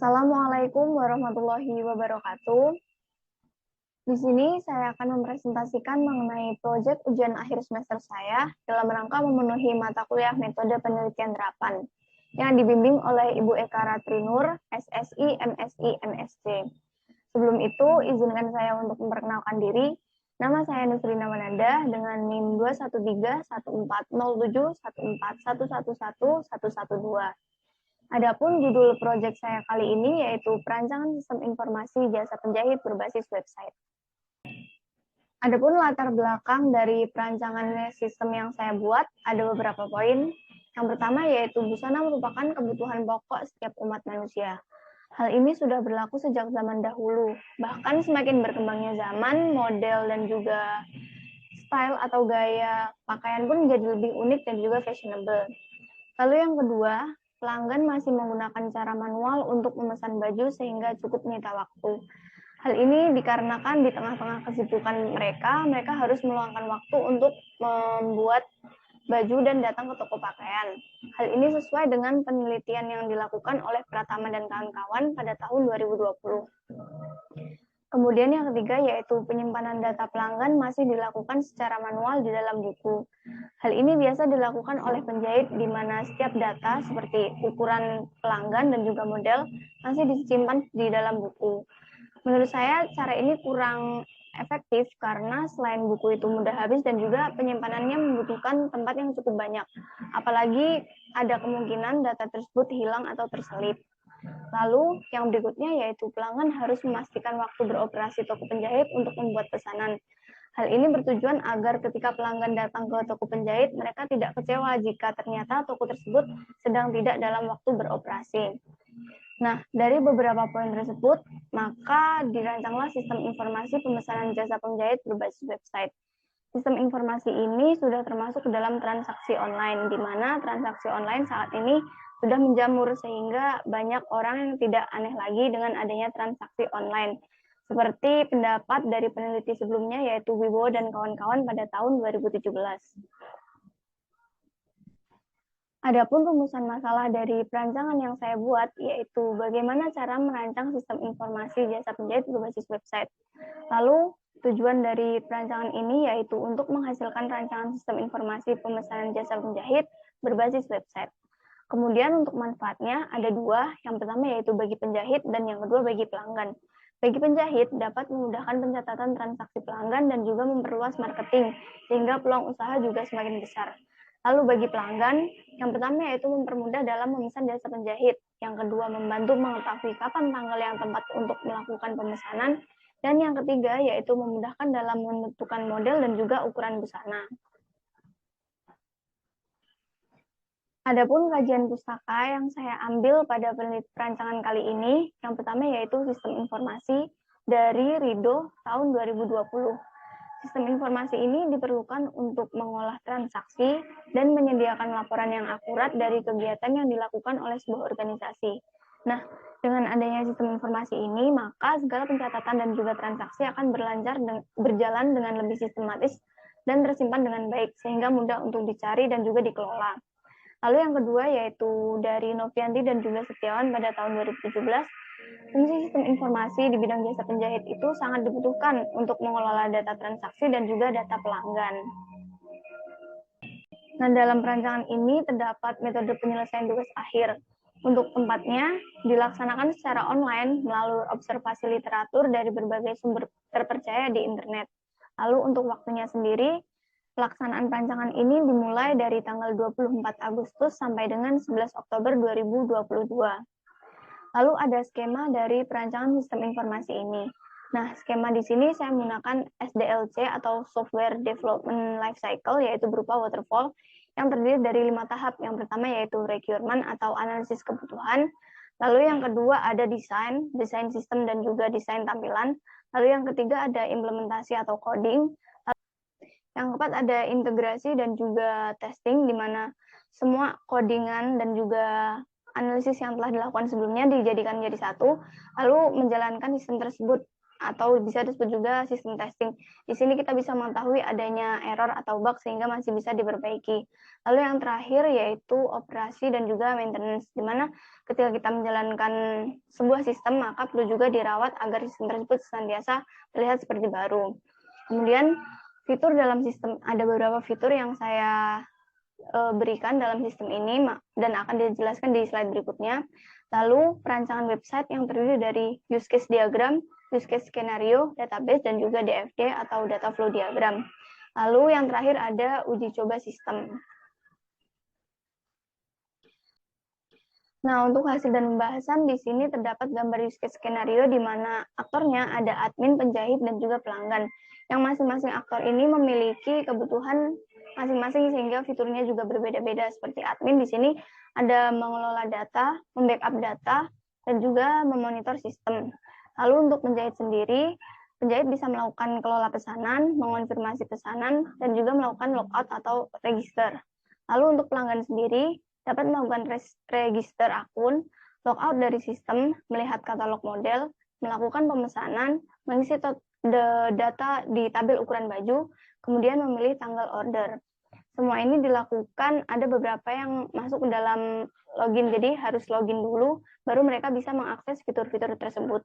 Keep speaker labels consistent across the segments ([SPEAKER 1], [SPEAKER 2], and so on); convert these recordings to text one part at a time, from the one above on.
[SPEAKER 1] Assalamualaikum warahmatullahi wabarakatuh. Di sini saya akan mempresentasikan mengenai proyek ujian akhir semester saya dalam rangka memenuhi mata kuliah metode penelitian terapan yang dibimbing oleh Ibu Eka Ratrinur, SSI, MSI, MSc. Sebelum itu, izinkan saya untuk memperkenalkan diri. Nama saya Nufrina Mananda dengan NIM 213140714111112. Adapun judul proyek saya kali ini yaitu Perancangan Sistem Informasi Jasa Penjahit berbasis website. Adapun latar belakang dari perancangan sistem yang saya buat ada beberapa poin. Yang pertama yaitu busana merupakan kebutuhan pokok setiap umat manusia. Hal ini sudah berlaku sejak zaman dahulu. Bahkan semakin berkembangnya zaman, model dan juga style atau gaya pakaian pun menjadi lebih unik dan juga fashionable. Lalu yang kedua, pelanggan masih menggunakan cara manual untuk memesan baju sehingga cukup menyita waktu. Hal ini dikarenakan di tengah-tengah kesibukan mereka harus meluangkan waktu untuk membuat baju dan datang ke toko pakaian. Hal ini sesuai dengan penelitian yang dilakukan oleh Pratama dan kawan-kawan pada tahun 2020. Kemudian yang ketiga yaitu penyimpanan data pelanggan masih dilakukan secara manual di dalam buku. Hal ini biasa dilakukan oleh penjahit di mana setiap data seperti ukuran pelanggan dan juga model masih disimpan di dalam buku. Menurut saya cara ini kurang efektif karena selain buku itu mudah habis dan juga penyimpanannya membutuhkan tempat yang cukup banyak. Apalagi ada kemungkinan data tersebut hilang atau terselip. Lalu yang berikutnya yaitu pelanggan harus memastikan waktu beroperasi toko penjahit untuk membuat pesanan. Hal ini bertujuan agar ketika pelanggan datang ke toko penjahit, mereka tidak kecewa jika ternyata toko tersebut sedang tidak dalam waktu beroperasi. Nah, dari beberapa poin tersebut, maka dirancanglah sistem informasi pemesanan jasa penjahit berbasis website. Sistem informasi ini sudah termasuk ke dalam transaksi online, di mana transaksi online saat ini sudah menjamur sehingga banyak orang yang tidak aneh lagi dengan adanya transaksi online. Seperti pendapat dari peneliti sebelumnya yaitu Wibowo dan kawan-kawan pada tahun 2017. Adapun rumusan masalah dari perancangan yang saya buat yaitu bagaimana cara merancang sistem informasi jasa penjahit berbasis website. Lalu tujuan dari perancangan ini yaitu untuk menghasilkan rancangan sistem informasi pemesanan jasa penjahit berbasis website. Kemudian untuk manfaatnya ada dua, yang pertama yaitu bagi penjahit dan yang kedua bagi pelanggan. Bagi penjahit dapat memudahkan pencatatan transaksi pelanggan dan juga memperluas marketing sehingga peluang usaha juga semakin besar. Lalu bagi pelanggan, yang pertama yaitu mempermudah dalam memesan jasa penjahit, yang kedua membantu mengetahui kapan tanggal yang tepat untuk melakukan pemesanan, dan yang ketiga yaitu memudahkan dalam menentukan model dan juga ukuran busana. Adapun kajian pustaka yang saya ambil pada perancangan kali ini, yang pertama yaitu sistem informasi dari Rido tahun 2020. Sistem informasi ini diperlukan untuk mengolah transaksi dan menyediakan laporan yang akurat dari kegiatan yang dilakukan oleh sebuah organisasi. Nah, dengan adanya sistem informasi ini, maka segala pencatatan dan juga transaksi akan berjalan dengan lebih sistematis dan tersimpan dengan baik, sehingga mudah untuk dicari dan juga dikelola. Lalu yang kedua yaitu dari Novianti dan juga Setiawan pada tahun 2017, fungsi sistem informasi di bidang jasa penjahit itu sangat dibutuhkan untuk mengelola data transaksi dan juga data pelanggan. Nah, dalam perancangan ini terdapat metode penyelesaian tugas akhir. Untuk tempatnya, dilaksanakan secara online melalui observasi literatur dari berbagai sumber terpercaya di internet. Lalu untuk waktunya sendiri, pelaksanaan perancangan ini dimulai dari tanggal 24 Agustus sampai dengan 11 Oktober 2022. Lalu ada skema dari perancangan sistem informasi ini. Nah, skema di sini saya menggunakan SDLC atau Software Development Lifecycle, yaitu berupa waterfall, yang terdiri dari 5 tahap. Yang pertama yaitu requirement atau analisis kebutuhan. Lalu yang kedua ada desain sistem dan juga desain tampilan. Lalu yang ketiga ada implementasi atau coding. Yang keempat ada integrasi dan juga testing, di mana semua codingan dan juga analisis yang telah dilakukan sebelumnya dijadikan jadi satu, lalu menjalankan sistem tersebut atau bisa disebut juga sistem testing. Di sini kita bisa mengetahui adanya error atau bug sehingga masih bisa diperbaiki. Lalu yang terakhir yaitu operasi dan juga maintenance, di mana ketika kita menjalankan sebuah sistem maka perlu juga dirawat agar sistem tersebut senantiasa terlihat seperti baru. Kemudian fitur dalam sistem, ada beberapa fitur yang saya berikan dalam sistem ini dan akan dijelaskan di slide berikutnya. Lalu perancangan website yang terdiri dari use case diagram, use case skenario, database, dan juga DFD atau data flow diagram. Lalu yang terakhir ada uji coba sistem. Nah, untuk hasil dan pembahasan di sini terdapat gambar use case skenario di mana aktornya ada admin, penjahit, dan juga pelanggan. Yang masing-masing aktor ini memiliki kebutuhan masing-masing sehingga fiturnya juga berbeda-beda. Seperti admin di sini ada mengelola data, membackup data, dan juga memonitor sistem. Lalu untuk penjahit sendiri, penjahit bisa melakukan kelola pesanan, mengonfirmasi pesanan, dan juga melakukan logout atau register. Lalu untuk pelanggan sendiri, dapat melakukan register akun, logout dari sistem, melihat katalog model, melakukan pemesanan, mengisi data di tabel ukuran baju, kemudian memilih tanggal order. Semua ini dilakukan, ada beberapa yang masuk ke dalam login, jadi harus login dulu, baru mereka bisa mengakses fitur-fitur tersebut.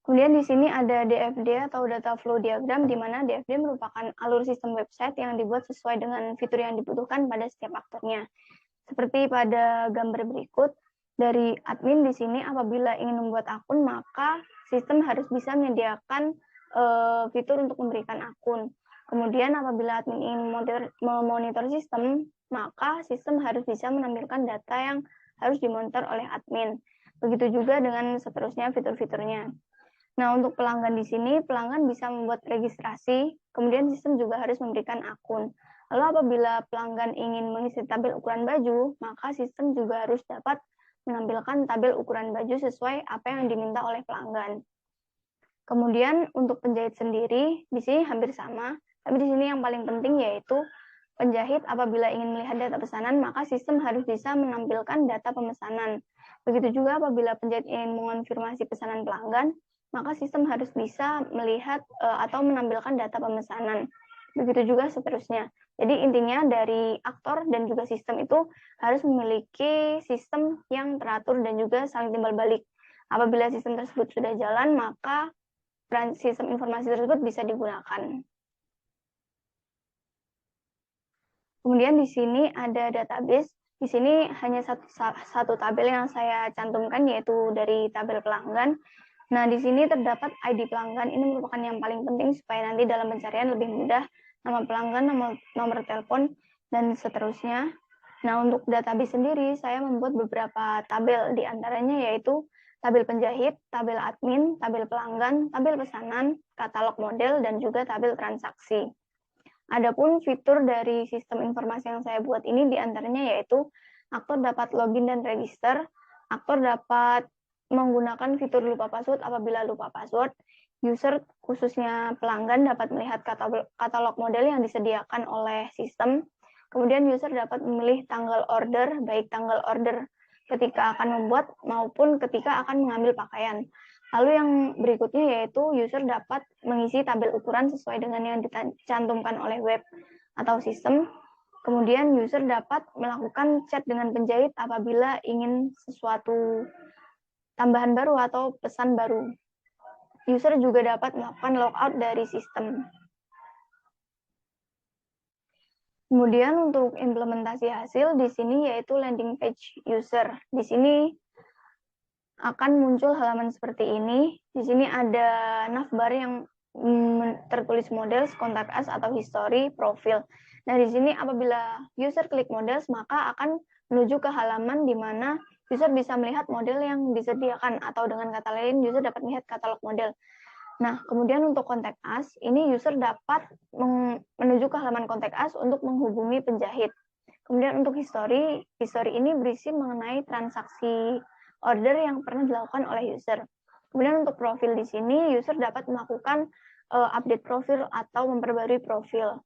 [SPEAKER 1] Kemudian di sini ada DFD atau data flow diagram, di mana DFD merupakan alur sistem website yang dibuat sesuai dengan fitur yang dibutuhkan pada setiap aktornya. Seperti pada gambar berikut, dari admin di sini apabila ingin membuat akun, maka sistem harus bisa menyediakan fitur untuk memberikan akun. Kemudian apabila admin ingin memonitor sistem, maka sistem harus bisa menampilkan data yang harus dimonitor oleh admin. Begitu juga dengan seterusnya fitur-fiturnya. Nah, untuk pelanggan di sini, pelanggan bisa membuat registrasi, kemudian sistem juga harus memberikan akun. Lalu apabila pelanggan ingin mengisi tabel ukuran baju, maka sistem juga harus dapat menampilkan tabel ukuran baju sesuai apa yang diminta oleh pelanggan. Kemudian untuk penjahit sendiri, di sini hampir sama, tapi di sini yang paling penting yaitu penjahit apabila ingin melihat data pesanan, maka sistem harus bisa menampilkan data pemesanan. Begitu juga apabila penjahit ingin mengonfirmasi pesanan pelanggan, maka sistem harus bisa melihat atau menampilkan data pemesanan. Begitu juga seterusnya. Jadi intinya dari aktor dan juga sistem itu harus memiliki sistem yang teratur dan juga saling timbal balik. Apabila sistem tersebut sudah jalan, maka sistem informasi tersebut bisa digunakan. Kemudian di sini ada database. Di sini hanya satu tabel yang saya cantumkan, yaitu dari tabel pelanggan. Nah, di sini terdapat ID pelanggan. Ini merupakan yang paling penting supaya nanti dalam pencarian lebih mudah. Nama pelanggan, nomor telepon, dan seterusnya. Nah, untuk database sendiri, saya membuat beberapa tabel. Di antaranya yaitu tabel penjahit, tabel admin, tabel pelanggan, tabel pesanan, katalog model, dan juga tabel transaksi. Adapun fitur dari sistem informasi yang saya buat ini diantaranya yaitu aktor dapat login dan register, aktor dapat menggunakan fitur lupa password apabila lupa password, user khususnya pelanggan dapat melihat katalog model yang disediakan oleh sistem, kemudian user dapat memilih tanggal order, baik tanggal order ketika akan membuat maupun ketika akan mengambil pakaian. Lalu yang berikutnya yaitu user dapat mengisi tabel ukuran sesuai dengan yang dicantumkan oleh web atau sistem. Kemudian user dapat melakukan chat dengan penjahit apabila ingin sesuatu tambahan baru atau pesan baru. User juga dapat melakukan logout dari sistem. Kemudian untuk implementasi hasil di sini yaitu landing page user. Di sini akan muncul halaman seperti ini. Di sini ada navbar yang tertulis models, kontak us atau history, profil. Nah, di sini apabila user klik models, maka akan menuju ke halaman di mana user bisa melihat model yang disediakan, atau dengan kata lain, user dapat melihat katalog model. Nah, kemudian untuk kontak us, ini user dapat menuju ke halaman kontak us untuk menghubungi penjahit. Kemudian untuk history ini berisi mengenai transaksi order yang pernah dilakukan oleh user. Kemudian untuk profil di sini, user dapat melakukan update profil atau memperbarui profil.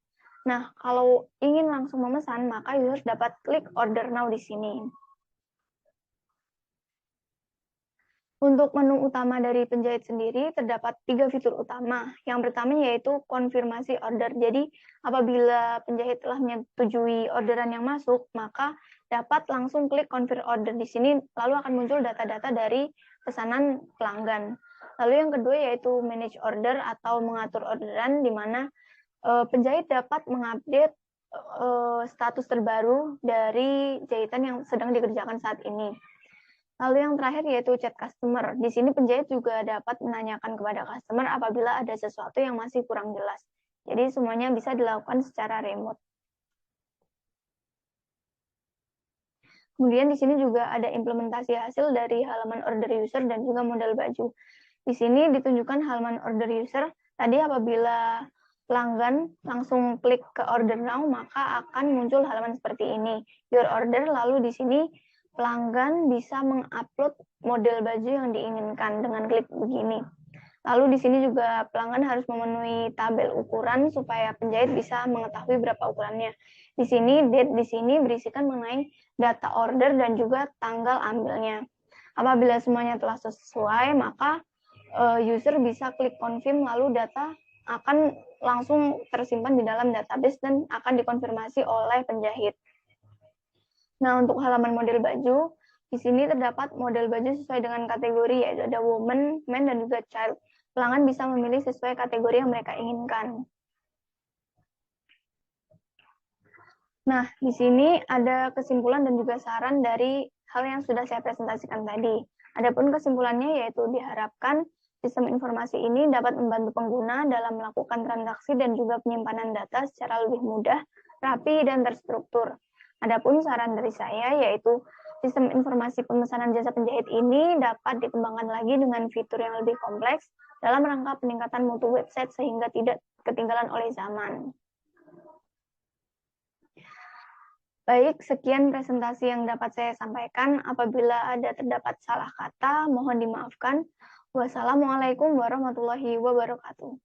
[SPEAKER 1] Nah, kalau ingin langsung memesan, maka user dapat klik order now di sini. Untuk menu utama dari penjahit sendiri terdapat 3 fitur utama. Yang pertama yaitu konfirmasi order. Jadi apabila penjahit telah menyetujui orderan yang masuk, maka dapat langsung klik confirm order di sini, lalu akan muncul data-data dari pesanan pelanggan. Lalu yang kedua yaitu manage order atau mengatur orderan, di mana penjahit dapat mengupdate status terbaru dari jahitan yang sedang dikerjakan saat ini. Lalu yang terakhir yaitu chat customer. Di sini penjahit juga dapat menanyakan kepada customer apabila ada sesuatu yang masih kurang jelas. Jadi semuanya bisa dilakukan secara remote. Kemudian di sini juga ada implementasi hasil dari halaman order user dan juga model baju. Di sini ditunjukkan halaman order user. Tadi apabila pelanggan langsung klik ke order now, maka akan muncul halaman seperti ini. Your order, lalu di sini pelanggan bisa mengupload model baju yang diinginkan dengan klik begini. Lalu di sini juga pelanggan harus memenuhi tabel ukuran supaya penjahit bisa mengetahui berapa ukurannya. Di sini date di sini berisikan mengenai data order dan juga tanggal ambilnya. Apabila semuanya telah sesuai, maka user bisa klik confirm, lalu data akan langsung tersimpan di dalam database dan akan dikonfirmasi oleh penjahit. Nah, untuk halaman model baju, di sini terdapat model baju sesuai dengan kategori, yaitu ada woman, man, dan juga child. Pelanggan bisa memilih sesuai kategori yang mereka inginkan. Nah, di sini ada kesimpulan dan juga saran dari hal yang sudah saya presentasikan tadi. Adapun kesimpulannya yaitu diharapkan sistem informasi ini dapat membantu pengguna dalam melakukan transaksi dan juga penyimpanan data secara lebih mudah, rapi, dan terstruktur. Adapun saran dari saya yaitu sistem informasi pemesanan jasa penjahit ini dapat dikembangkan lagi dengan fitur yang lebih kompleks dalam rangka peningkatan mutu website sehingga tidak ketinggalan oleh zaman. Baik, sekian presentasi yang dapat saya sampaikan. Apabila ada terdapat salah kata, mohon dimaafkan. Wassalamualaikum warahmatullahi wabarakatuh.